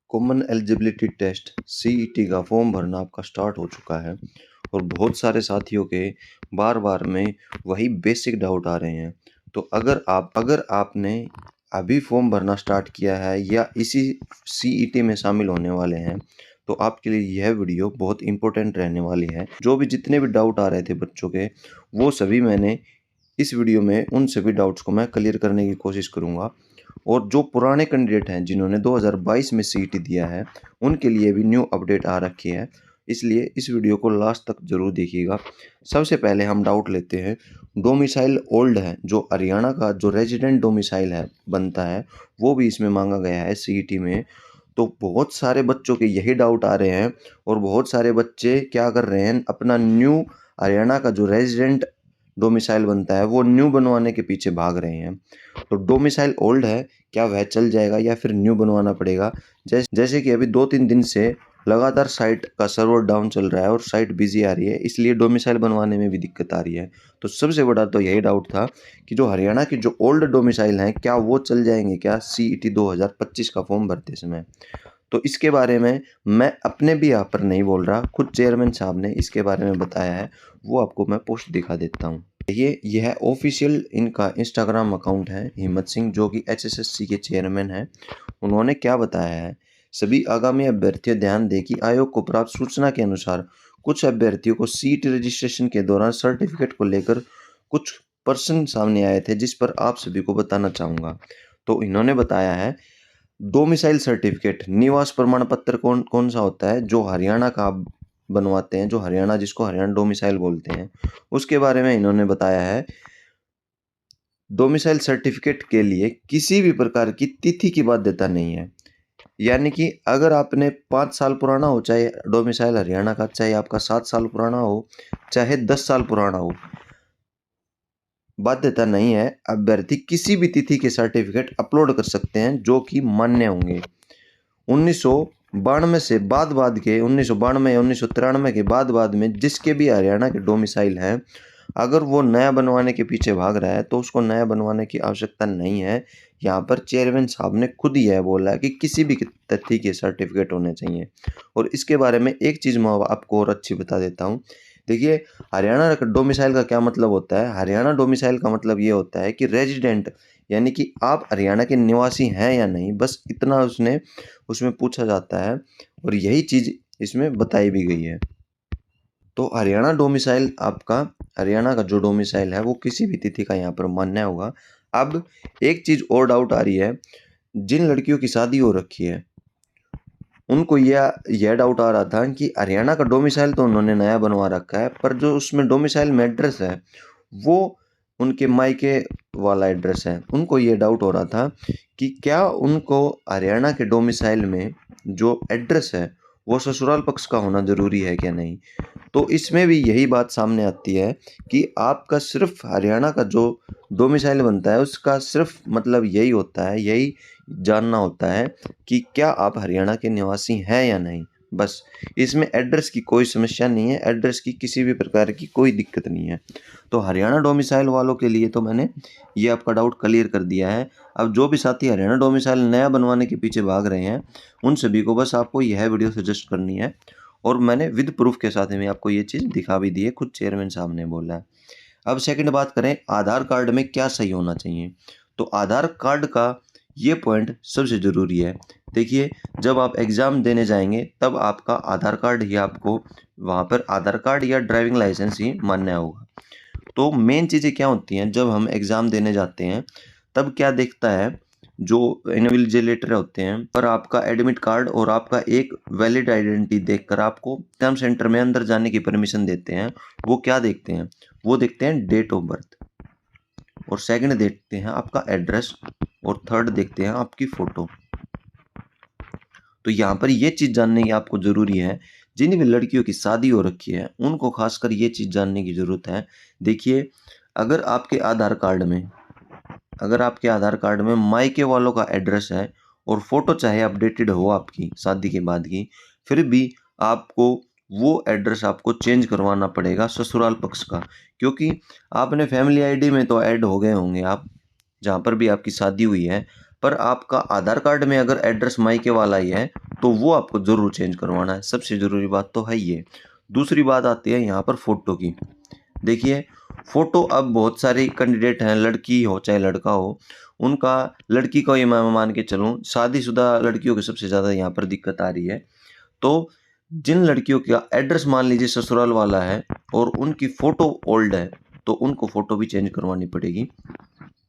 Common eligibility test CET का form भरना आपका स्टार्ट हो चुका है और बहुत सारे साथियों के बार में वही बेसिक डाउट आ रहे हैं। तो अगर आपने अभी फॉर्म भरना स्टार्ट किया है या इसी सीईटी में शामिल होने वाले हैं तो आपके लिए यह वीडियो बहुत इंपॉर्टेंट रहने वाली है। जो भी जितने भी डाउट आ रहे थे बच्चों के, वो सभी मैंने इस वीडियो में उन सभी डाउट्स को मैं क्लियर करने की कोशिश करूँगा। और जो पुराने कैंडिडेट हैं जिन्होंने 2022 में सीईटी दिया है, उनके लिए भी न्यू अपडेट आ रखी है, इसलिए इस वीडियो को लास्ट तक ज़रूर देखिएगा। सबसे पहले हम डाउट लेते हैं। डोमिसाइल ओल्ड है, जो हरियाणा का जो रेजिडेंट डोमिसाइल है बनता है, वो भी इसमें मांगा गया है सीईटी में। तो बहुत सारे बच्चों के यही डाउट आ रहे हैं और बहुत सारे बच्चे क्या कर रहे हैं, अपना न्यू हरियाणा का जो रेजिडेंट डोमिसाइल बनता है वो न्यू बनवाने के पीछे भाग रहे हैं। तो डोमिसाइल ओल्ड है, क्या वह चल जाएगा या फिर न्यू बनवाना पड़ेगा? जैसे कि अभी 2-3 दिन से लगातार साइट का सर्वर डाउन चल रहा है और साइट बिजी आ रही है, इसलिए डोमिसाइल बनवाने में भी दिक्कत आ रही है। तो सबसे बड़ा तो यही डाउट था कि जो हरियाणा की जो ओल्ड डोमिसाइल हैं, क्या वो चल जाएंगे क्या सीईटी 2025 का फॉर्म भरते समय? तो इसके बारे में मैं अपने भी यहाँ पर नहीं बोल रहा, खुद चेयरमैन साहब ने इसके बारे में बताया है, वो आपको मैं पोस्ट दिखा देता हूँ। यह ऑफिशियल इनका इंस्टाग्राम अकाउंट है, हिम्मत सिंह, जो कि एचएसएससी के चेयरमैन हैं। उन्होंने क्या बताया है, सभी आगामी अभ्यर्थियों ध्यान दें कि आयोग को प्राप्त सूचना के अनुसार कुछ अभ्यर्थियों को सीट रजिस्ट्रेशन के दौरान सर्टिफिकेट को लेकर कुछ प्रश्न सामने आए थे, जिस पर आप सभी को बताना चाहूँगा। तो इन्होंने बताया है, डोमिसाइल सर्टिफिकेट निवास प्रमाण पत्र कौन कौन सा होता है जो हरियाणा का आप बनवाते हैं, जो हरियाणा जिसको हरियाणा डोमिसाइल बोलते हैं, उसके बारे में इन्होंने बताया है। डोमिसाइल सर्टिफिकेट के लिए किसी भी प्रकार की तिथि की बाध्यता नहीं है, यानी कि अगर आपने 5 साल पुराना हो, चाहे डोमिसाइल हरियाणा का, चाहे आपका 7 साल पुराना हो, चाहे 10 साल पुराना हो, बाध्यता नहीं है। अभ्यर्थी किसी भी तिथि के सर्टिफिकेट अपलोड कर सकते हैं जो कि मान्य होंगे। 1992 से बाद के 1992 या 1993 के बाद में जिसके भी हरियाणा के डोमिसाइल हैं, अगर वो नया बनवाने के पीछे भाग रहा है तो उसको नया बनवाने की आवश्यकता नहीं है। यहाँ पर चेयरमैन साहब ने खुद ही यह बोला है कि किसी भी तिथि के सर्टिफिकेट होने चाहिए। और इसके बारे में एक चीज़ मैं आपको और अच्छी बता देता हूँ। देखिए, हरियाणा डोमिसाइल का क्या मतलब होता है? हरियाणा डोमिसाइल का मतलब ये होता है कि रेजिडेंट, यानी कि आप हरियाणा के निवासी हैं या नहीं, बस इतना उसमें पूछा जाता है और यही चीज़ इसमें बताई भी गई है। तो हरियाणा डोमिसाइल आपका, हरियाणा का जो डोमिसाइल है वो किसी भी तिथि का यहाँ पर मान्य होगा। अब एक चीज़ और डाउट आ रही है, जिन लड़कियों की शादी हो रखी है उनको यह डाउट आ रहा था कि हरियाणा का डोमिसाइल तो उन्होंने नया बनवा रखा है, पर जो उसमें डोमिसाइल में एड्रेस है वो उनके मायके वाला एड्रेस है। उनको ये डाउट हो रहा था कि क्या उनको हरियाणा के डोमिसाइल में जो एड्रेस है वो ससुराल पक्ष का होना ज़रूरी है क्या नहीं। तो इसमें भी यही बात सामने आती है कि आपका सिर्फ हरियाणा का जो डोमिसाइल बनता है उसका सिर्फ मतलब यही होता है, यही जानना होता है कि क्या आप हरियाणा के निवासी हैं या नहीं। बस इसमें एड्रेस की कोई समस्या नहीं है, एड्रेस की किसी भी प्रकार की कोई दिक्कत नहीं है। तो हरियाणा डोमिसाइल वालों के लिए तो मैंने ये आपका डाउट क्लियर कर दिया है। अब जो भी साथी हरियाणा डोमिसाइल नया बनवाने के पीछे भाग रहे हैं, उन सभी को बस आपको यह वीडियो सजेस्ट करनी है और मैंने विद प्रूफ के साथ में आपको ये चीज़ दिखा भी दी है, खुद चेयरमैन साहब ने बोला है। अब सेकंड बात करें, आधार कार्ड में क्या सही होना चाहिए। तो आधार कार्ड का ये पॉइंट सबसे ज़रूरी है। देखिए, जब आप एग्ज़ाम देने जाएंगे तब आपका आधार कार्ड ही आपको वहाँ पर आधार कार्ड या ड्राइविंग लाइसेंस ही मान्य होगा। तो मेन चीज़ें क्या होती हैं, जब हम एग्ज़ाम देने जाते हैं तब क्या देखता है, जो इन्विजिलेटर होते हैं पर आपका एडमिट कार्ड और आपका एक वैलिड आइडेंटिटी देखकर आपको एग्जाम सेंटर में अंदर जाने की परमिशन देते हैं। वो क्या देखते हैं, वो देखते हैं डेट ऑफ बर्थ, और सेकंड देखते हैं आपका एड्रेस, और थर्ड देखते हैं आपकी फ़ोटो। तो यहाँ पर ये चीज़ जानने की आपको ज़रूरी है, जिन भी लड़कियों की शादी हो रखी है उनको खासकर ये चीज़ जानने की ज़रूरत है। देखिए, अगर आपके आधार कार्ड में मायके वालों का एड्रेस है और फ़ोटो चाहे अपडेटेड हो आपकी शादी के बाद की, फिर भी आपको वो एड्रेस आपको चेंज करवाना पड़ेगा ससुराल पक्ष का, क्योंकि आपने फैमिली आईडी में तो ऐड हो गए होंगे आप, जहाँ पर भी आपकी शादी हुई है। पर आपका आधार कार्ड में अगर एड्रेस मायके वाला ही है तो वो आपको ज़रूर चेंज करवाना है। सबसे ज़रूरी बात तो है ये। दूसरी बात आती है यहाँ पर फ़ोटो की। देखिए, फ़ोटो अब बहुत सारे कैंडिडेट हैं, लड़की हो चाहे लड़का हो, उनका लड़की को ही मैं मान के चलूँ, शादीशुदा लड़कियों की सबसे ज़्यादा यहाँ पर दिक्कत आ रही है। तो जिन लड़कियों का एड्रेस मान लीजिए ससुराल वाला है और उनकी फ़ोटो ओल्ड है, तो उनको फ़ोटो भी चेंज करवानी पड़ेगी।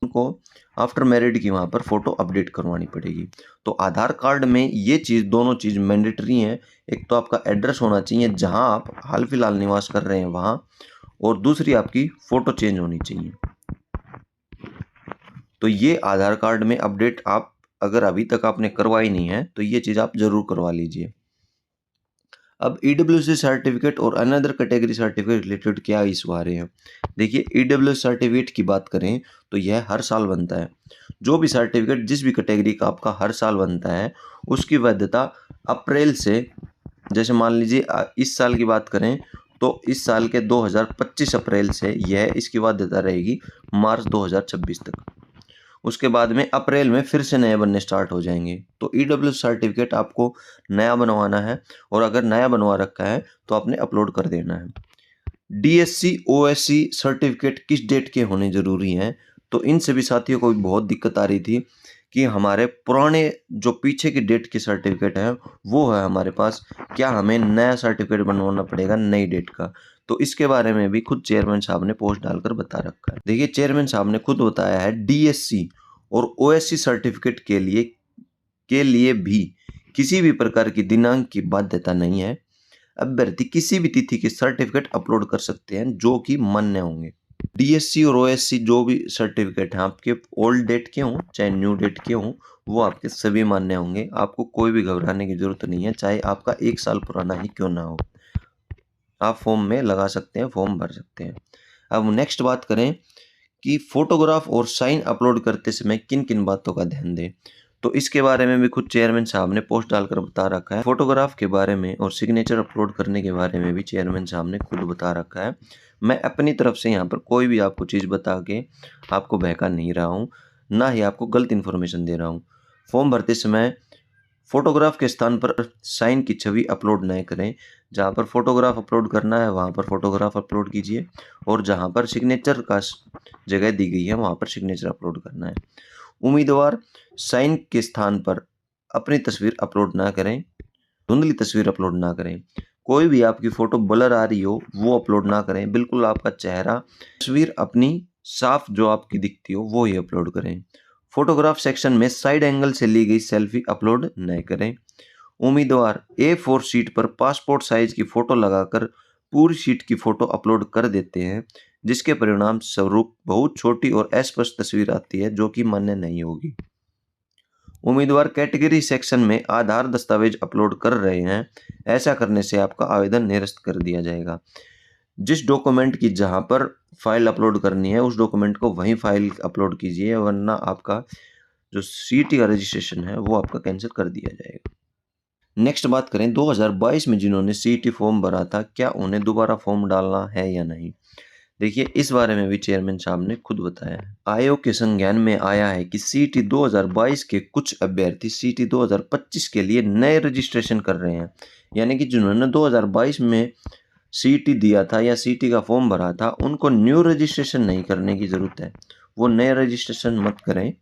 उनको आफ्टर मैरिड की वहाँ पर फ़ोटो अपडेट करवानी पड़ेगी। तो आधार कार्ड में ये चीज़, दोनों चीज़ मैंडेटरी हैं। एक तो आपका एड्रेस होना चाहिए जहाँ आप हाल-फिलहाल निवास कर रहे हैं वहाँ, और दूसरी आपकी फ़ोटो चेंज होनी चाहिए। तो ये आधार कार्ड में अपडेट आप अगर अभी तक आपने करवाई नहीं है, तो ये चीज़ आप ज़रूर करवा लीजिए। अब ईडब्ल्यूएस सर्टिफिकेट और अनदर कैटेगरी सर्टिफिकेट रिलेटेड क्या इशू आ रहे हैं। देखिए, ईडब्ल्यूएस सर्टिफिकेट की बात करें तो यह हर साल बनता है। जो भी सर्टिफिकेट जिस भी कैटेगरी का आपका हर साल बनता है, उसकी वैधता अप्रैल से, जैसे मान लीजिए इस साल की बात करें तो इस साल के 2025 अप्रैल से यह इसकी वैधता रहेगी मार्च 2026 तक। उसके बाद में अप्रैल में फिर से नए बनने स्टार्ट हो जाएंगे। तो ईडब्ल्यूएस सर्टिफिकेट आपको नया बनवाना है, और अगर नया बनवा रखा है तो आपने अपलोड कर देना है। डीएससी ओएससी सर्टिफिकेट किस डेट के होने ज़रूरी हैं, तो इन सभी साथियों को भी बहुत दिक्कत आ रही थी कि हमारे पुराने जो पीछे की डेट के सर्टिफिकेट हैं वो है हमारे पास, क्या हमें नया सर्टिफिकेट बनवाना पड़ेगा नई डेट का। तो इसके बारे में भी खुद चेयरमैन साहब ने पोस्ट डालकर बता रखा है। देखिए, चेयरमैन साहब ने खुद बताया है डीएससी और ओएससी सर्टिफिकेट के लिए भी किसी भी प्रकार की दिनांक की बाध्यता नहीं है। अभ्यर्थी किसी भी तिथि के सर्टिफिकेट अपलोड कर सकते हैं जो कि मान्य होंगे। डीएससी और ओएससी जो भी सर्टिफिकेट हैं आपके ओल्ड डेट के हों चाहे न्यू डेट के हों, वो आपके सभी मान्य होंगे। आपको कोई भी घबराने की जरूरत नहीं है, चाहे आपका 1 साल पुराना ही क्यों ना हो। आप फॉर्म में लगा सकते हैं, फॉर्म भर सकते हैं। अब नेक्स्ट बात करें कि फोटोग्राफ और साइन अपलोड करते समय किन किन बातों का ध्यान दें, तो इसके बारे में भी खुद चेयरमैन साहब ने पोस्ट डालकर बता रखा है। फोटोग्राफ के बारे में और सिग्नेचर अपलोड करने के बारे में भी चेयरमैन साहब ने खुद बता रखा है। मैं अपनी तरफ से यहाँ पर कोई भी आपको चीज़ बता के आपको बहका नहीं रहा हूँ, ना ही आपको गलत इन्फॉर्मेशन दे रहा हूँ। फॉर्म भरते समय फोटोग्राफ के स्थान पर साइन की छवि अपलोड न करें। जहाँ पर फोटोग्राफ अपलोड करना है वहाँ पर फोटोग्राफ अपलोड कीजिए, और जहाँ पर सिग्नेचर का जगह दी गई है वहाँ पर सिग्नेचर अपलोड करना है। उम्मीदवार साइन के स्थान पर अपनी तस्वीर अपलोड ना करें, धुंधली तस्वीर अपलोड ना करें। कोई भी आपकी फ़ोटो ब्लर आ रही हो वो अपलोड ना करें। बिल्कुल आपका चेहरा, तस्वीर अपनी साफ जो आपकी दिखती हो वो ही अपलोड करें। फोटोग्राफ सेक्शन में साइड एंगल से ली गई सेल्फी अपलोड न करें। उम्मीदवार A4 शीट पर पासपोर्ट साइज की फ़ोटो लगाकर पूरी शीट की फ़ोटो अपलोड कर देते हैं, जिसके परिणाम स्वरूप बहुत छोटी और अस्पष्ट तस्वीर आती है जो कि मान्य नहीं होगी। उम्मीदवार कैटेगरी सेक्शन में आधार दस्तावेज अपलोड कर रहे हैं, ऐसा करने से आपका आवेदन निरस्त कर दिया जाएगा। जिस डॉक्यूमेंट की जहां पर फाइल अपलोड करनी है उस डॉक्यूमेंट को वहीं फाइल अपलोड कीजिए, वरना आपका जो सीटी का रजिस्ट्रेशन है वो आपका कैंसिल कर दिया जाएगा। नेक्स्ट बात करें 2022 में जिन्होंने सीटी फॉर्म भरा था, क्या उन्हें दोबारा फॉर्म डालना है या नहीं। देखिए, इस बारे में भी चेयरमैन साहब ने खुद बताया है। आयोग के संज्ञान में आया है कि सीटी 2022 के कुछ अभ्यर्थी सीटी 2025 के लिए नए रजिस्ट्रेशन कर रहे हैं। यानी कि जिन्होंने 2022 में सीटी दिया था या सीटी का फॉर्म भरा था, उनको न्यू रजिस्ट्रेशन नहीं करने की ज़रूरत है। वो नए रजिस्ट्रेशन मत करें।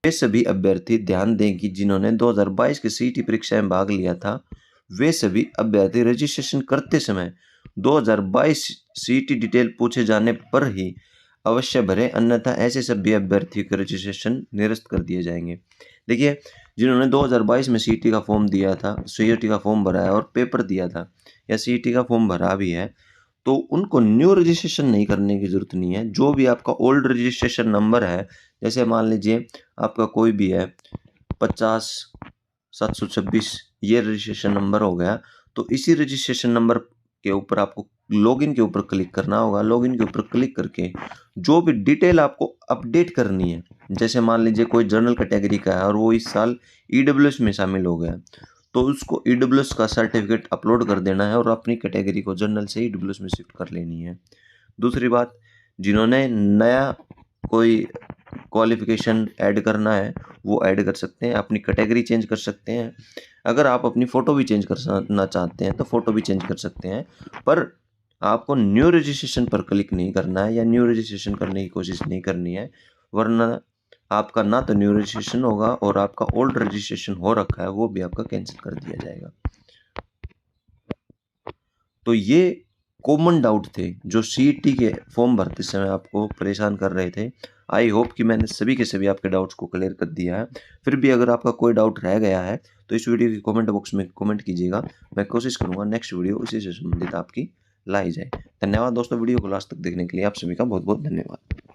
वे सभी अभ्यर्थी ध्यान दें कि जिन्होंने 2022 की सीटी परीक्षा में भाग लिया था, वे सभी अभ्यर्थी रजिस्ट्रेशन करते समय 2022 सीटी डिटेल पूछे जाने पर ही अवश्य भरें, अन्यथा ऐसे सभी अभ्यर्थियों के रजिस्ट्रेशन निरस्त कर दिए जाएंगे। देखिए, जिन्होंने 2022 में सीटी का फॉर्म दिया था, सीईटी का फॉर्म भरा है और पेपर दिया था, या सीटी का फॉर्म भरा भी है, तो उनको न्यू रजिस्ट्रेशन नहीं करने की ज़रूरत नहीं है। जो भी आपका ओल्ड रजिस्ट्रेशन नंबर है, जैसे मान लीजिए आपका कोई भी है 50-726, ये रजिस्ट्रेशन नंबर हो गया, तो इसी रजिस्ट्रेशन नंबर के ऊपर आपको लॉगिन के ऊपर क्लिक करना होगा। लॉगिन के ऊपर क्लिक करके जो भी डिटेल आपको अपडेट करनी है, जैसे मान लीजिए कोई जनरल कैटेगरी का है और वो इस साल ईडब्ल्यूएस में शामिल हो गया, तो उसको ईडब्ल्यूएस का सर्टिफिकेट अपलोड कर देना है और अपनी कैटेगरी को जनरल से ईडब्ल्यूएस में शिफ्ट कर लेनी है। दूसरी बात, जिन्होंने नया कोई क्वालिफ़िकेशन ऐड करना है वो ऐड कर सकते हैं, अपनी कैटेगरी चेंज कर सकते हैं। अगर आप अपनी फ़ोटो भी चेंज करना चाहते हैं तो फ़ोटो भी चेंज कर सकते हैं। पर आपको न्यू रजिस्ट्रेशन पर क्लिक नहीं करना है या न्यू रजिस्ट्रेशन करने की कोशिश नहीं करनी है, वरना आपका ना तो न्यू रजिस्ट्रेशन होगा और आपका ओल्ड रजिस्ट्रेशन हो रखा है वो भी आपका कैंसिल कर दिया जाएगा। तो ये कॉमन डाउट थे जो सीईटी के फॉर्म भरते समय आपको परेशान कर रहे थे। आई होप कि मैंने सभी के सभी आपके डाउट्स को क्लियर कर दिया है। फिर भी अगर आपका कोई डाउट रह गया है तो इस वीडियो के कमेंट बॉक्स में कमेंट कीजिएगा। मैं कोशिश करूँगा नेक्स्ट वीडियो उसी से संबंधित आपकी लाई जाए। धन्यवाद दोस्तों, वीडियो को लास्ट तक देखने के लिए आप सभी का बहुत बहुत धन्यवाद।